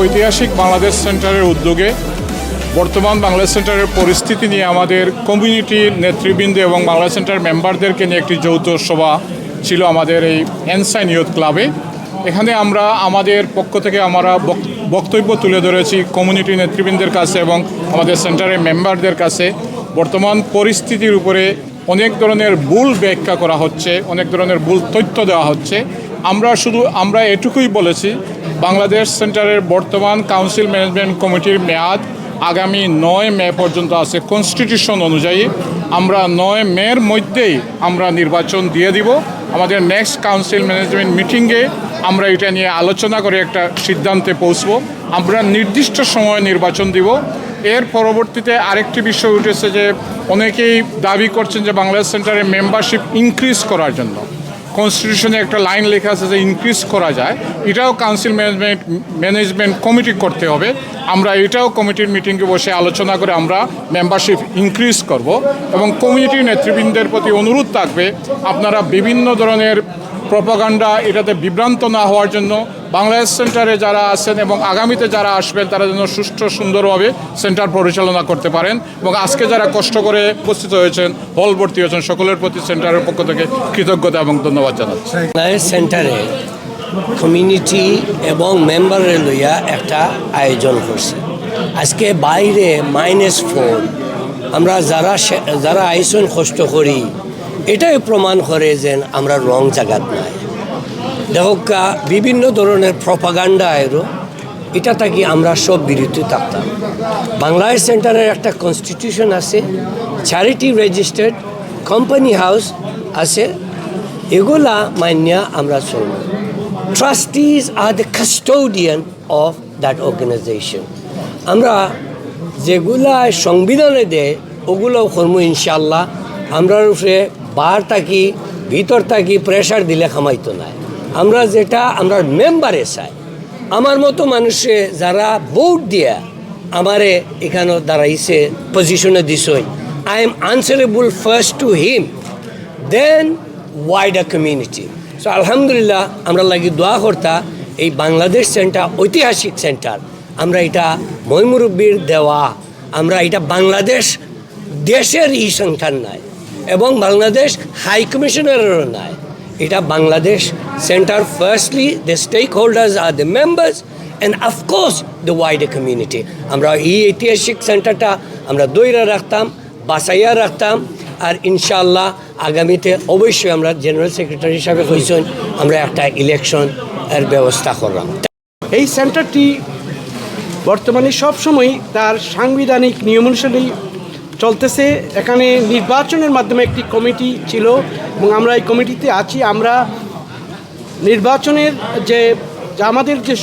ঐতিহাসিক বাংলাদেশ সেন্টারের উদ্যোগে বর্তমান বাংলাদেশ সেন্টারের পরিস্থিতি নিয়ে আমাদের কমিউনিটি নেতৃবৃন্দ এবং বাংলাদেশ সেন্টার মেম্বারদেরকে নিয়ে একটি যৌথ সভা ছিল আমাদের এই এনসাইন ইয়ুথ ক্লাবে। এখানে আমরা আমাদের পক্ষ থেকে আমরা বক্তব্য তুলে ধরেছি কমিউনিটি নেতৃবৃন্দের কাছে এবং আমাদের সেন্টারের মেম্বারদের কাছে। বর্তমান পরিস্থিতির উপরে অনেক ধরনের ভুল ব্যাখ্যা করা হচ্ছে, অনেক ধরনের ভুল তথ্য দেওয়া হচ্ছে। আমরা এটুকুই বলেছি, বাংলাদেশ সেন্টারের বর্তমান কাউন্সিল ম্যানেজমেন্ট কমিটির মেয়াদ আগামী 9 মে পর্যন্ত আছে। কনস্টিটিউশন অনুযায়ী আমরা 9 মের মধ্যেই আমরা নির্বাচন দিয়ে দিব। আমাদের নেক্সট কাউন্সিল ম্যানেজমেন্ট মিটিংয়ে আমরা এটা নিয়ে আলোচনা করে একটা সিদ্ধান্তে পৌঁছব। আমরা নির্দিষ্ট সময়ে নির্বাচন দিব। এর পরবর্তীতে আরেকটি বিষয় উঠেছে যে অনেকেই দাবি করছেন যে বাংলাদেশ সেন্টারের মেম্বারশিপ ইনক্রিজ করার জন্য কনস্টিটিউশনে একটা লাইন লেখা আছে যে ইনক্রিজ করা যায়। এটাও কাউন্সিল ম্যানেজমেন্ট কমিটি করতে হবে। আমরা এটাও কমিটির মিটিংয়ে বসে আলোচনা করে আমরা মেম্বারশিপ ইনক্রিজ করব। এবং কমিউনিটির নেতৃবৃন্দের প্রতি অনুরোধ থাকবে, আপনারা বিভিন্ন ধরনের প্রপাগান্ডা এটাতে বিভ্রান্ত না হওয়ার জন্য বাংলাদেশ সেন্টারে যারা আছেন এবং আগামীতে যারা আসবেন তারা যেন সুষ্ঠু সুন্দরভাবে সেন্টার পরিচালনা করতে পারেন। এবং আজকে যারা কষ্ট করে উপস্থিত হয়েছেন, হল ভর্তি হয়েছেন, সকলের প্রতি সেন্টারের পক্ষ থেকে কৃতজ্ঞতা এবং ধন্যবাদ জানাচ্ছি। বাংলাদেশ সেন্টারে কমিউনিটি এবং মেম্বারের লইয়া একটা আয়োজন করছি। আজকে বাইরে -4 আমরা যারা আয়োজন কষ্ট করি, এটাই প্রমাণ করে যে আমরা রং জায়গাত নাই। দেখা বিভিন্ন ধরনের প্রপাগান্ডা আয়রো এটা থাকি আমরা সব বিরত থাকতাম। বাংলাদেশ সেন্টারের একটা কনস্টিটিউশন আছে, চ্যারিটি রেজিস্টার্ড কোম্পানি হাউস আছে, এগুলা মান্যা আমরা চলব। ট্রাস্টিজ আর the custodian of that organisation. আমরা যেগুলা সংবিধানে দেয় ওগুলোও করবো ইনশাল্লাহ। আমরা উপরে বার থাকি ভিতর থাকি প্রেশার দিলে খামাইতো নাই। আমরা যেটা আমরা মেম্বারে চাই, আমার মতো মানুষে যারা ভোট দিয়া আমারে এখানে দাঁড়াইছে পজিশনে দিছই, I am answerable first to him then wider community. So আলহামদুলিল্লাহ আমরা লাগি দোয়া করতা এই বাংলাদেশ সেন্টার ঐতিহাসিক সেন্টার, আমরা এটা ময়মুরব্বীর দেওয়া, আমরা এটা বাংলাদেশ দেশের সেন্টার নাই এবং বাংলাদেশ হাই কমিশনারেরও নাই। এটা Bangladesh centre firstly the stakeholders আর the members and of course the wider community. আমরা এই ঐতিহাসিক সেন্টারটা আমরা দৈরা রাখতাম, বাসাইয়া রাখতাম। আর ইনশাআল্লাহ আগামীতে অবশ্যই আমরা জেনারেল সেক্রেটারি হিসাবে হয়েছেন, আমরা একটা ইলেকশন এর ব্যবস্থা করলাম। এই সেন্টারটি বর্তমানে সবসময় তার সাংবিধানিক নিয়ম অনুসারেই চলতেছে। এখানে নির্বাচনের মাধ্যমে একটি কমিটি ছিল এবং আমরা এই কমিটিতে আছি। আমরা নির্বাচনের যে আমাদের যে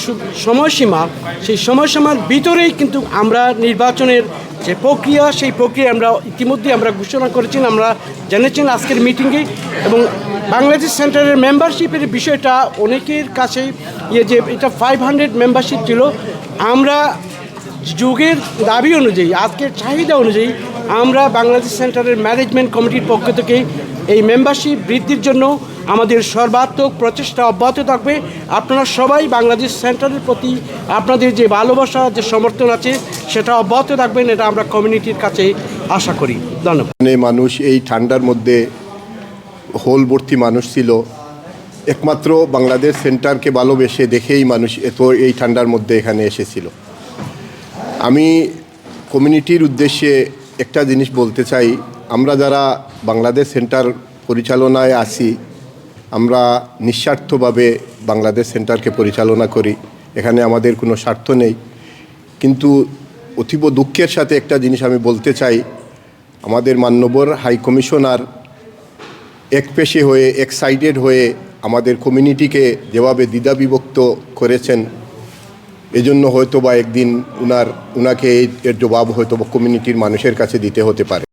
সময়সীমা, সেই সময়সীমার ভিতরেই কিন্তু আমরা নির্বাচনের যে প্রক্রিয়া, সেই প্রক্রিয়া আমরা ইতিমধ্যে আমরা ঘোষণা করেছি, আমরা জেনেছেন আজকের মিটিংয়ে। এবং বাংলাদেশ সেন্টারের মেম্বারশিপের বিষয়টা অনেকের কাছে যে এটা 500 মেম্বারশিপ ছিল। আমরা যুগের দাবি অনুযায়ী, আজকের চাহিদা অনুযায়ী আমরা বাংলাদেশ সেন্টারের ম্যানেজমেন্ট কমিটির পক্ষ থেকে এই মেম্বারশিপ বৃদ্ধির জন্য আমাদের সর্বাত্মক প্রচেষ্টা অব্যাহত থাকবে। আপনারা সবাই বাংলাদেশ সেন্টারের প্রতি আপনাদের যে ভালোবাসা, যে সমর্থন আছে সেটা অব্যাহত থাকবেন, এটা আমরা কমিউনিটির কাছে আশা করি। ধন্যবাদ। মানুষ এই ঠান্ডার মধ্যে হোল ভর্তি মানুষ ছিল, একমাত্র বাংলাদেশ সেন্টারকে ভালোবেসে দেখেই মানুষ এত এই ঠান্ডার মধ্যে এখানে এসেছিল। আমি কমিউনিটির উদ্দেশ্যে একটা জিনিস বলতে চাই, আমরা যারা বাংলাদেশ সেন্টার পরিচালনায় আছি, আমরা নিঃস্বার্থভাবে বাংলাদেশ সেন্টারকে পরিচালনা করি, এখানে আমাদের কোনো স্বার্থ নেই। কিন্তু অতীব দুঃখের সাথে একটা জিনিস আমি বলতে চাই, আমাদের মাননীয় হাই কমিশনার একপেশে হয়ে, এক্সাইটেড হয়ে আমাদের কমিউনিটিকে যেভাবে দ্বিধাবিভক্ত করেছেন, এজন্য হয়তো বা একদিন উনাকে এর জবাব হয়তো বা কমিউনিটির মানুষের কাছে দিতে হতে পারে।